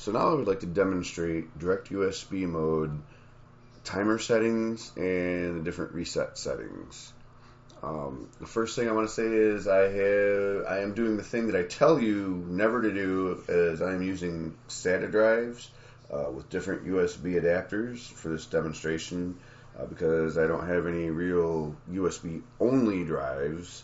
So now I would like to demonstrate direct USB mode, timer settings, and the different reset settings. The first thing I want to say is I am doing the thing that I tell you never to do, as I am using SATA drives with different USB adapters for this demonstration because I don't have any real USB only drives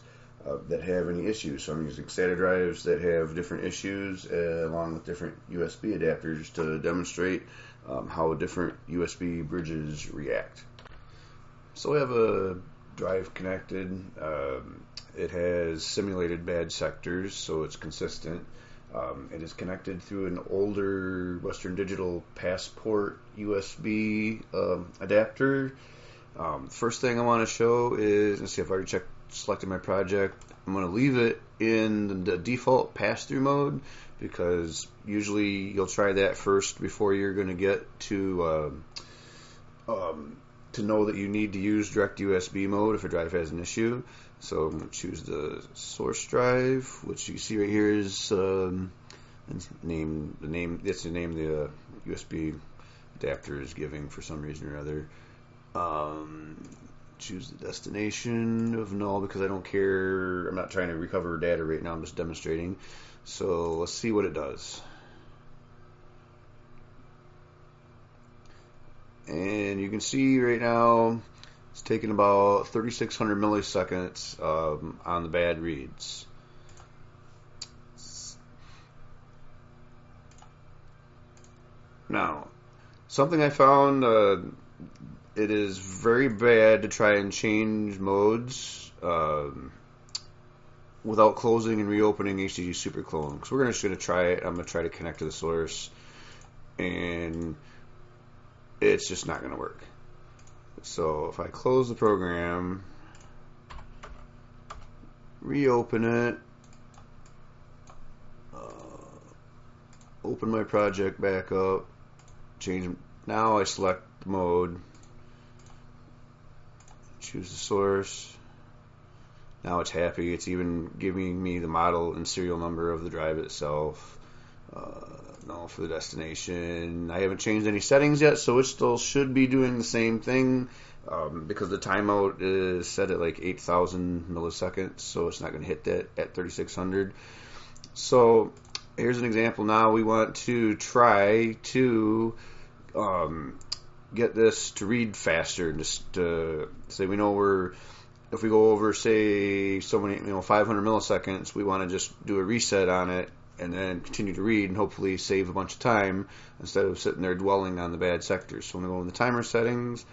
that have any issues. So I'm using SATA drives that have different issues along with different USB adapters to demonstrate how different USB bridges react. So we have a drive connected. It has simulated bad sectors, so it's consistent. It is connected through an older Western Digital Passport USB adapter. First thing I want to show is, let's see, I've already selected my project. I'm going to leave it in the default pass-through mode because usually you'll try that first before you're going to get to know that you need to use direct USB mode if a drive has an issue. So I'm going to choose the source drive, which you see right here is the name the USB adapter is giving for some reason or other. Choose the destination of null because I don't care. I'm not trying to recover data right now. I'm just demonstrating. So let's see what it does. And you can see right now it's taking about 3,600 milliseconds on the bad reads. Now, something I found, it is very bad to try and change modes without closing and reopening HDDSuperClone. Because we're just going to try it. I'm going to try to connect to the source, and it's just not going to work. So if I close the program, reopen it, open my project back up, change. Now I select the mode, choose the source. Now it's happy. It's even giving me the model and serial number of the drive itself. No, for the destination. I haven't changed any settings yet, so it still should be doing the same thing because the timeout is set at like 8,000 milliseconds, so it's not going to hit that at 3,600. So here's an example. Now we want to try to get this to read faster. Just to say we know if we go over, say, so many, 500 milliseconds, we want to just do a reset on it and then continue to read and hopefully save a bunch of time instead of sitting there dwelling on the bad sectors. So I'm going to go in the timer settings.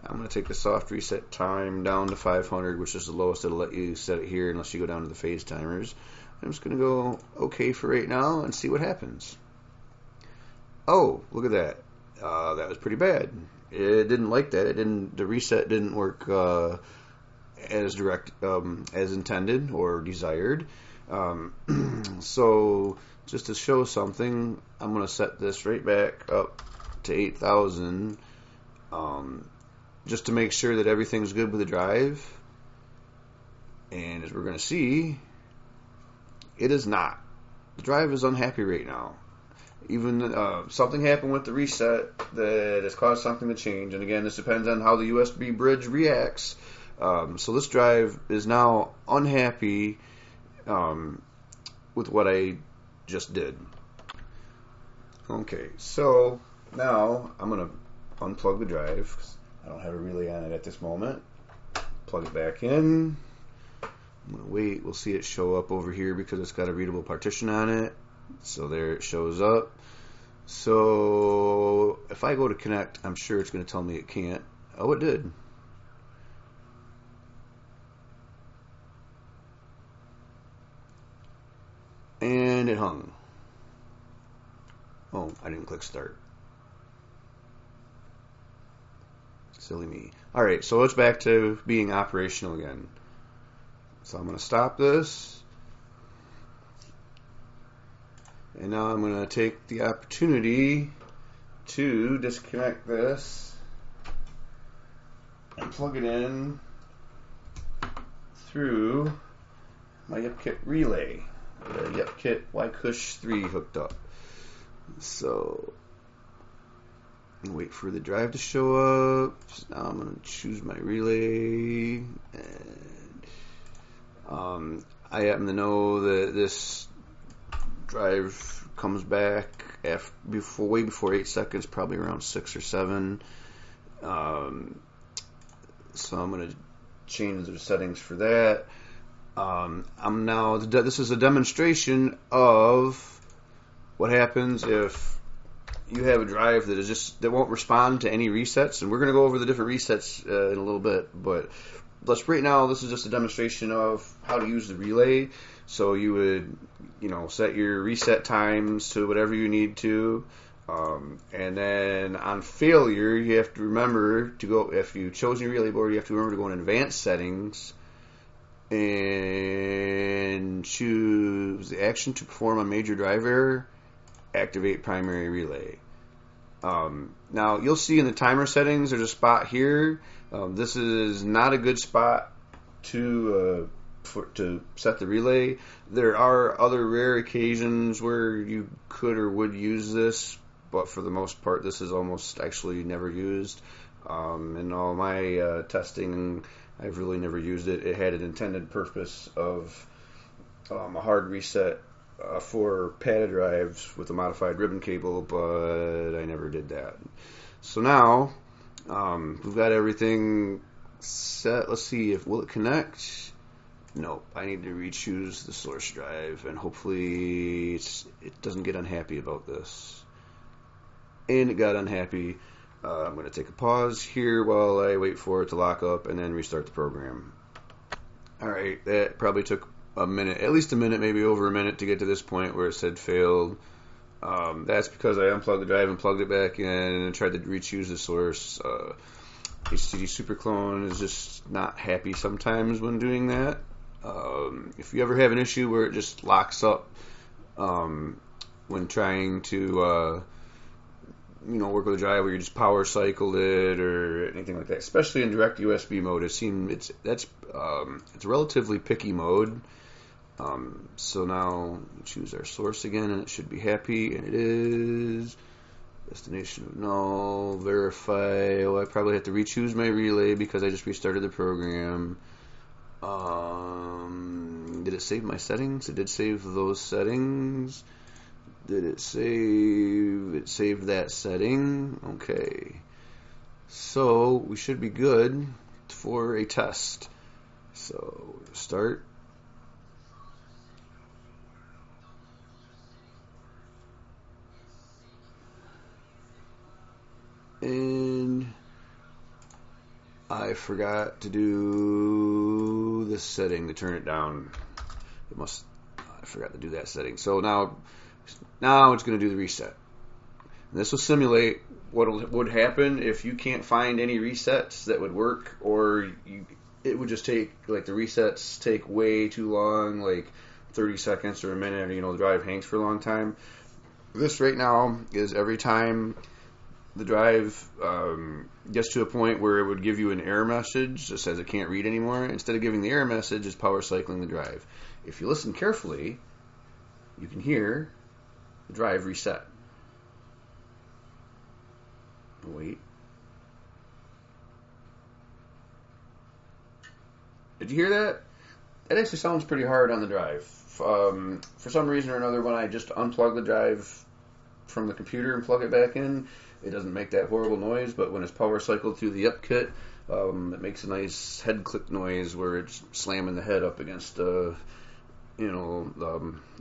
I'm going to take the soft reset time down to 500, which is the lowest it'll let you set it here unless you go down to the phase timers. I'm just going to go OK for right now and see what happens. Oh, look at that. That was pretty bad. It didn't like that. The reset didn't work as direct as intended or desired. So just to show something, I'm going to set this right back up to 8,000 just to make sure that everything's good with the drive. And as we're going to see, it is not. The drive is unhappy right now. Even something happened with the reset that has caused something to change. And again, this depends on how the USB bridge reacts. So this drive is now unhappy with what I just did. Okay, so now I'm going to unplug the drive because I don't have a relay on it at this moment. Plug it back in. I'm going to wait. We'll see it show up over here because it's got a readable partition on it. So there it shows up. So if I go to connect, I'm sure it's going to tell me it can't. Oh, it did. And it hung. Oh, I didn't click start. Silly me. Alright, so it's back to being operational again. So I'm going to stop this. And now I'm going to take the opportunity to disconnect this and plug it in through my YepKit relay. The YepKit YCush 3 hooked up. So wait for the drive to show up. So now I'm going to choose my relay, and I happen to know that this drive comes back way before 8 seconds, probably around 6 or 7. So I'm going to change the settings for that. This is a demonstration of what happens if you have a drive that won't respond to any resets, and we're going to go over the different resets in a little bit, but right now this is just a demonstration of how to use the relay. So you would, set your reset times to whatever you need to, and then on failure, you have to remember to go, if you chose your relay board, you have to remember to go in advanced settings and choose the action to perform a major drive error, activate primary relay. Now you'll see in the timer settings there's a spot here. This is not a good spot to set the relay. There are other rare occasions where you could or would use this, but for the most part this is almost actually never used. In all my testing, I've really never used it. It had an intended purpose of a hard reset for PATA drives with a modified ribbon cable, but I never did that. So now we've got everything set. Let's see will it connect. Nope, I need to re-choose the source drive, and hopefully it doesn't get unhappy about this. And it got unhappy. I'm going to take a pause here while I wait for it to lock up and then restart the program. Alright, that probably took a minute, at least a minute, maybe over a minute to get to this point where it said failed. That's because I unplugged the drive and plugged it back in and tried to re-choose the source. HDDSuperClone is just not happy sometimes when doing that. If you ever have an issue where it just locks up when trying to work with a drive where you just power cycled it or anything like that, especially in direct USB mode, it's a relatively picky mode. So now we choose our source again, and it should be happy, and it is. Destination of null, verify. I probably have to re-choose my relay because I just restarted the program. Did it save my settings? It did save those settings. Did it save? It saved that setting. Okay. So we should be good for a test. So start. And I forgot to do this setting to turn it down. I forgot to do that setting. So now it's going to do the reset. And this will simulate what would happen if you can't find any resets that would work, or it would just take, like, the resets take way too long, like 30 seconds or a minute, or, the drive hangs for a long time. This right now is every time the drive gets to a point where it would give you an error message that says it can't read anymore. Instead of giving the error message, it's power cycling the drive. If you listen carefully, you can hear the drive reset. Wait. Did you hear that? That actually sounds pretty hard on the drive. For some reason or another, when I just unplug the drive from the computer and plug it back in, it doesn't make that horrible noise, but when it's power cycled through the up kit, it makes a nice head click noise where it's slamming the head up against the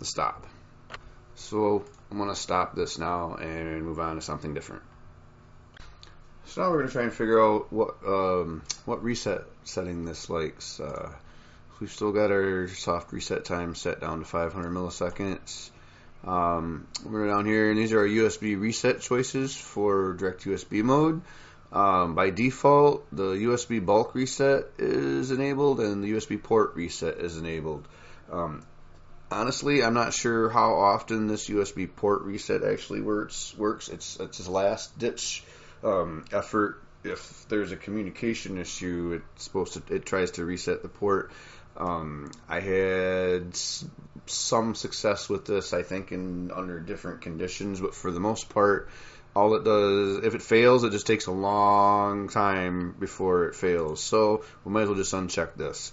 stop. So I'm going to stop this now and move on to something different. So now we're going to try and figure out what reset setting this likes. We've still got our soft reset time set down to 500 milliseconds. We're down here, and these are our USB reset choices for direct USB mode. By default, the USB bulk reset is enabled, and the USB port reset is enabled. Honestly, I'm not sure how often this USB port reset actually works. It's a last ditch effort. If there's a communication issue, it tries to reset the port. I had some success with this, I think, under different conditions, but for the most part, all it does, if it fails, it just takes a long time before it fails. So we might as well just uncheck this.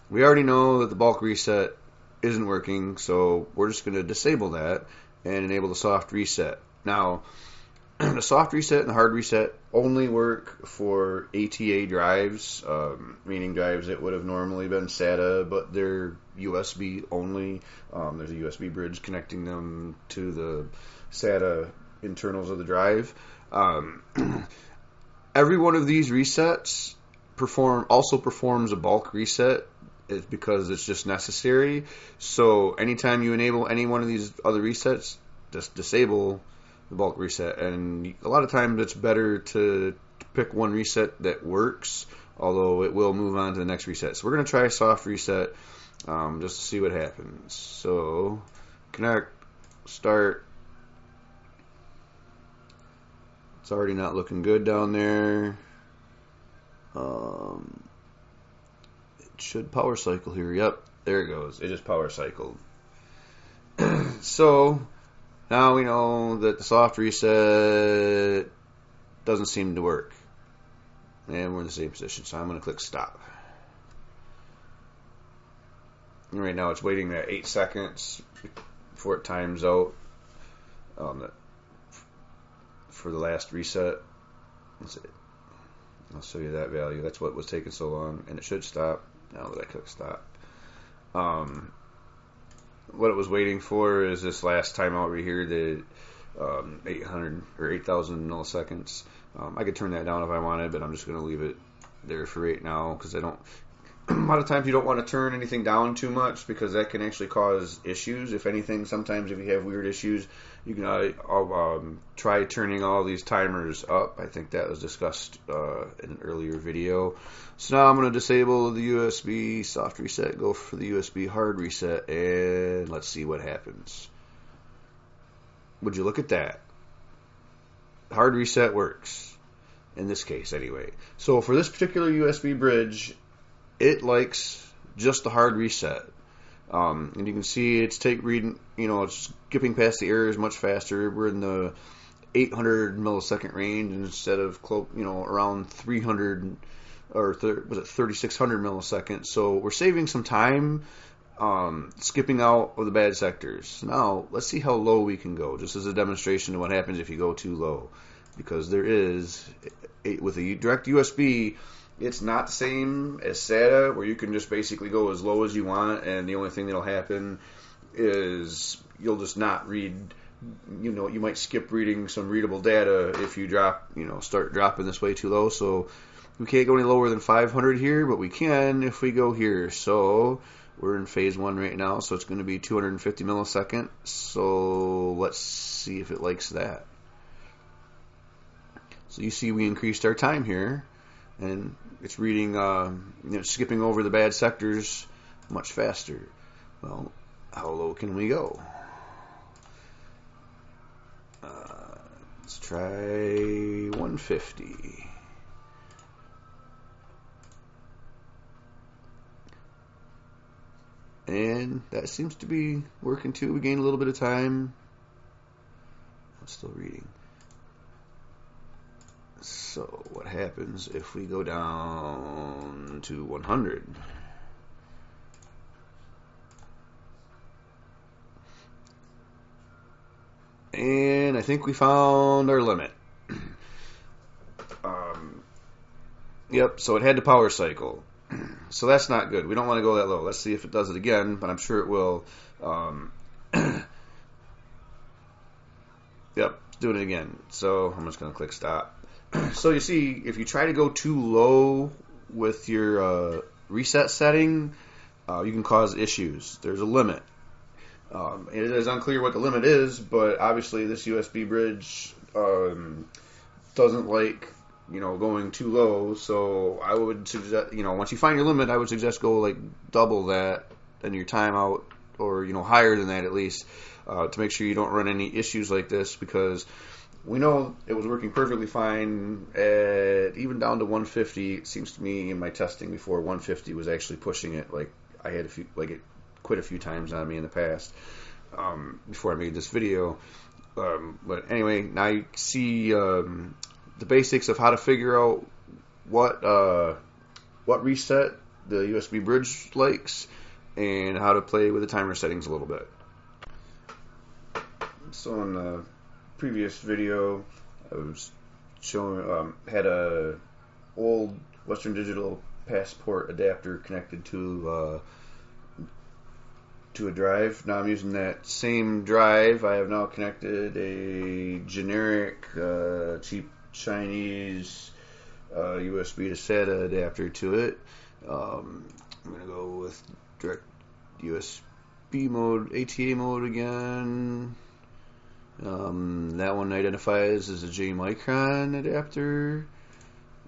We already know that the bulk reset isn't working, so we're just going to disable that and enable the soft reset. Now, the soft reset and the hard reset only work for ATA drives, meaning drives that would have normally been SATA, but they're USB only. There's a USB bridge connecting them to the SATA internals of the drive. Every one of these resets also performs a bulk reset. It's because it's just necessary. So anytime you enable any one of these other resets, just disable the bulk reset. And a lot of times it's better to pick one reset that works, although it will move on to the next reset. So we're going to try soft reset just to see what happens. So connect, start. It's already not looking good down there. It should power cycle here. Yep, there it goes. It just power cycled. So now we know that the soft reset doesn't seem to work. And we're in the same position, so I'm going to click stop. And right now it's waiting that 8 seconds before it times out for the last reset. That's it. I'll show you that value. That's what was taking so long, and it should stop now that I click stop. What it was waiting for is this last timeout right here, the 800 or 8,000 milliseconds. I could turn that down if I wanted, but I'm just going to leave it there for right now because I don't. A lot of times you don't want to turn anything down too much because that can actually cause issues. If anything, sometimes if you have weird issues, you can try turning all these timers up. I think that was discussed in an earlier video. So now I'm going to disable the USB soft reset, go for the USB hard reset, and let's see what happens. Would you look at that? Hard reset works, in this case anyway. So for this particular USB bridge, it likes just the hard reset. And you can see it's it's skipping past the errors much faster. We're in the 800 millisecond range instead of around 300 or 3600 milliseconds. So we're saving some time skipping out of the bad sectors. Now let's see how low we can go, just as a demonstration of what happens if you go too low. Because there is, with a direct USB, it's not the same as SATA, where you can just basically go as low as you want, and the only thing that'll happen is you'll just not read, you might skip reading some readable data if you start dropping this way too low. So we can't go any lower than 500 here, but we can if we go here. So we're in phase 1 right now, so it's going to be 250 milliseconds. So let's see if it likes that. So you see we increased our time here, and it's reading, skipping over the bad sectors much faster. Well, how low can we go? Let's try 150. And that seems to be working too. We gained a little bit of time. It's still reading. So what happens if we go down to 100? And I think we found our limit. Yep, so it had to power cycle. So that's not good. We don't want to go that low. Let's see if it does it again, but I'm sure it will. Yep, it's doing it again. So I'm just going to click stop. So you see, if you try to go too low with your reset setting, you can cause issues. There's a limit. It is unclear what the limit is, but obviously this USB bridge doesn't like going too low. So I would suggest, once you find your limit, I would suggest go like double that in your timeout, or higher than that at least, to make sure you don't run any issues like this, because we know it was working perfectly fine at even down to 150. It seems to me in my testing before, 150 was actually pushing it. Like I had it quit a few times on me in the past before I made this video. But anyway, now you see the basics of how to figure out what reset the USB bridge likes and how to play with the timer settings a little bit. So in the previous video, I was showing had a old Western Digital passport adapter connected to a drive. Now I'm using that same drive. I have now connected a generic cheap Chinese USB to SATA adapter to it. I'm going to go with direct USB mode, ATA mode again. That one identifies as a J micron adapter.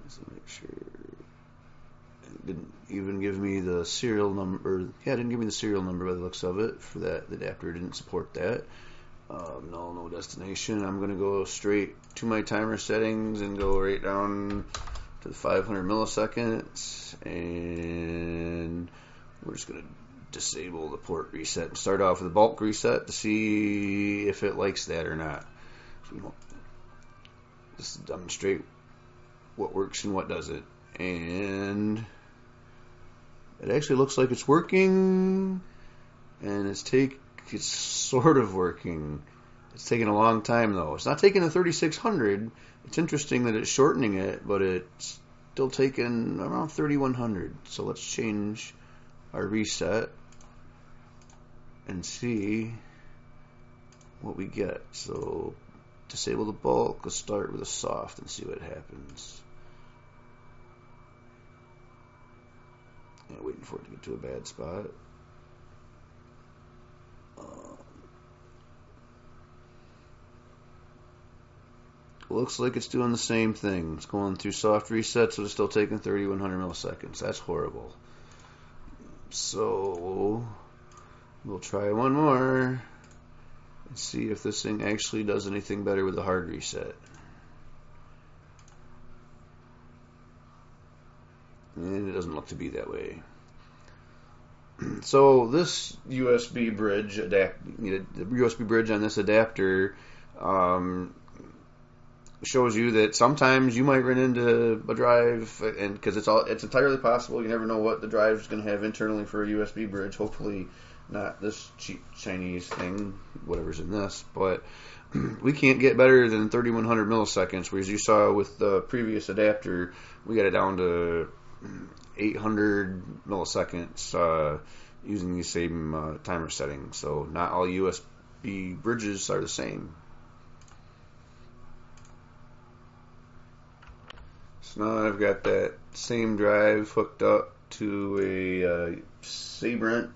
Let's make sure. It didn't even give me the serial number. Yeah, it didn't give me the serial number by the looks of it. For that, the adapter didn't support that. No destination. I'm going to go straight to my timer settings and go right down to the 500 milliseconds. And we're just going to disable the port reset and start off with a bulk reset to see if it likes that or not. So, just to demonstrate what works and what doesn't. And it actually looks like it's working, and it's sort of working. It's taking a long time though. It's not taking the 3600. It's interesting that it's shortening it, but it's still taking around 3100. So let's change our reset and see what we get. So disable the bulk. Let's start with a soft and see what happens. Yeah, waiting for it to get to a bad spot. Looks like it's doing the same thing. It's going through soft reset, so it's still taking 3100 milliseconds. That's horrible. So we'll try one more and see if this thing actually does anything better with the hard reset. And it doesn't look to be that way. So this USB bridge the USB bridge on this adapter shows you that sometimes you might run into a drive, and because it's entirely possible, you never know what the drive is going to have internally for a USB bridge. Hopefully not this cheap Chinese thing, whatever's in this, but we can't get better than 3100 milliseconds, whereas you saw with the previous adapter we got it down to 800 milliseconds using the same timer settings. So not all USB bridges are the same. So now I've got that same drive hooked up to a Sabrent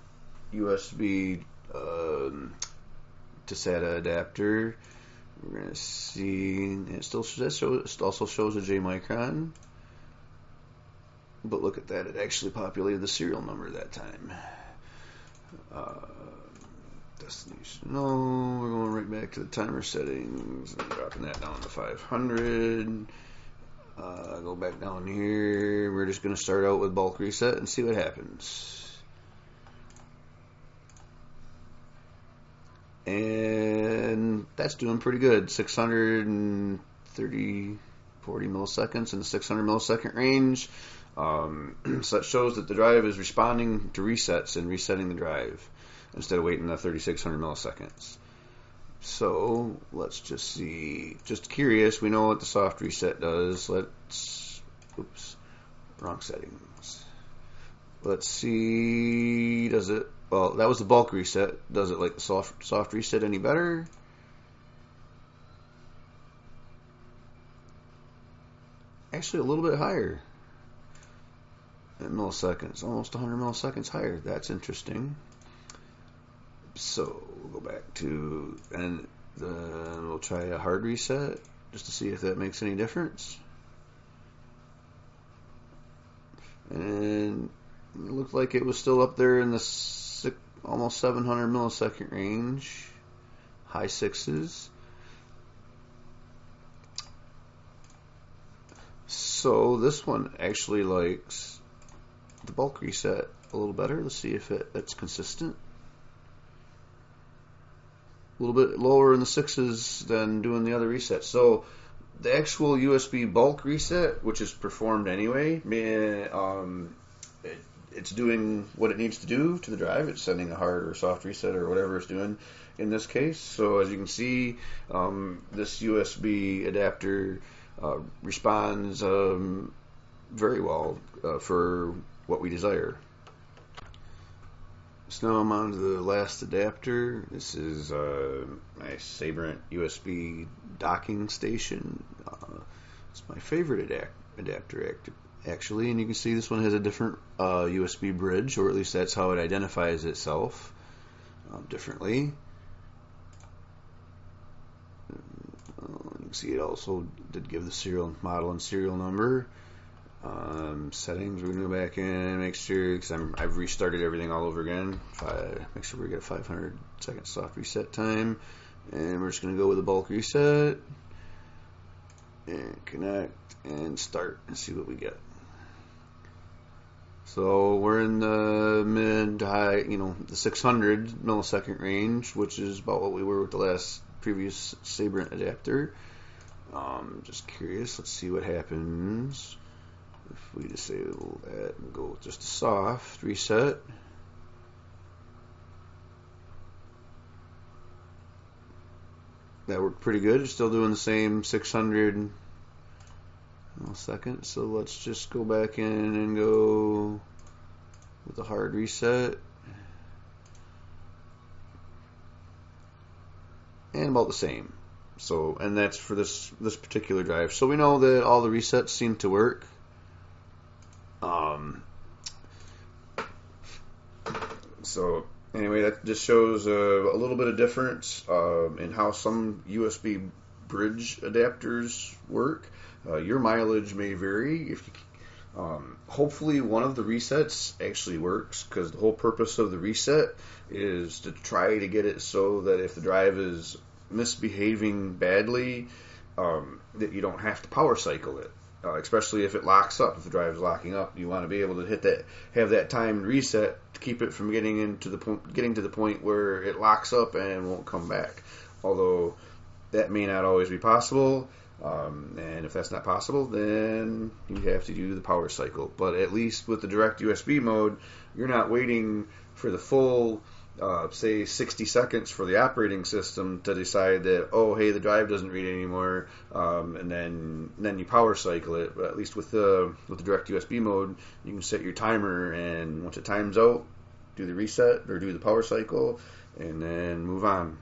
USB to SATA adapter. We're going to see, it also shows a J micron. But look at that, it actually populated the serial number that time. Destination, no, we're going right back to the timer settings and dropping that down to 500. Go back down here. We're just going to start out with bulk reset and see what happens. And that's doing pretty good. 40 milliseconds in the 600 millisecond range. So that shows that the drive is responding to resets and resetting the drive instead of waiting the 3600 milliseconds. So let's just see. Just curious, we know what the soft reset does. Wrong settings. Let's see. Does it? Well, that was the bulk reset. Does it like the soft reset any better? Actually, a little bit higher. At milliseconds, almost 100 milliseconds higher. That's interesting. So we'll go back to, and then we'll try a hard reset just to see if that makes any difference. And it looked like it was still up there in the almost 700 millisecond range, high sixes. So this one actually likes the bulk reset a little better. Let's see if that's consistent. A little bit lower in the 6s than doing the other resets. So the actual USB bulk reset, which is performed anyway, it's doing what it needs to do to the drive. It's sending a hard or soft reset or whatever it's doing in this case. So as you can see, this USB adapter responds very well for what we desire. So now I'm on to the last adapter. This is my Sabrent USB docking station. It's my favorite adapter actually, and you can see this one has a different USB bridge, or at least that's how it identifies itself differently. You can see it also did give the serial model and serial number. Settings, we're going to go back in and make sure, because I've restarted everything all over again. Make sure we get 500 second soft reset time, and we're just going to go with a bulk reset and connect and start and see what we get. So we're in the mid to high, the 600 millisecond range, which is about what we were with the previous Sabrent adapter. Just curious, let's see what happens if we disable that and go with just a soft reset. That worked pretty good. It's still doing the same 600 milliseconds. So let's just go back in and go with a hard reset. And about the same. So, and that's for this particular drive. So we know that all the resets seem to work. So anyway, that just shows a little bit of difference in how some USB bridge adapters work. Your mileage may vary. Hopefully one of the resets actually works, because the whole purpose of the reset is to try to get it so that if the drive is misbehaving badly, that you don't have to power cycle it. Especially if it locks up, if the drive is locking up, you want to be able to have that timed reset to keep it from getting to the point where it locks up and won't come back. Although that may not always be possible, and if that's not possible, then you have to do the power cycle. But at least with the direct USB mode, you're not waiting for the full say 60 seconds for the operating system to decide that, oh hey, the drive doesn't read anymore, and then you power cycle it. But at least with the direct USB mode, you can set your timer, and once it times out, do the reset or do the power cycle, and then move on.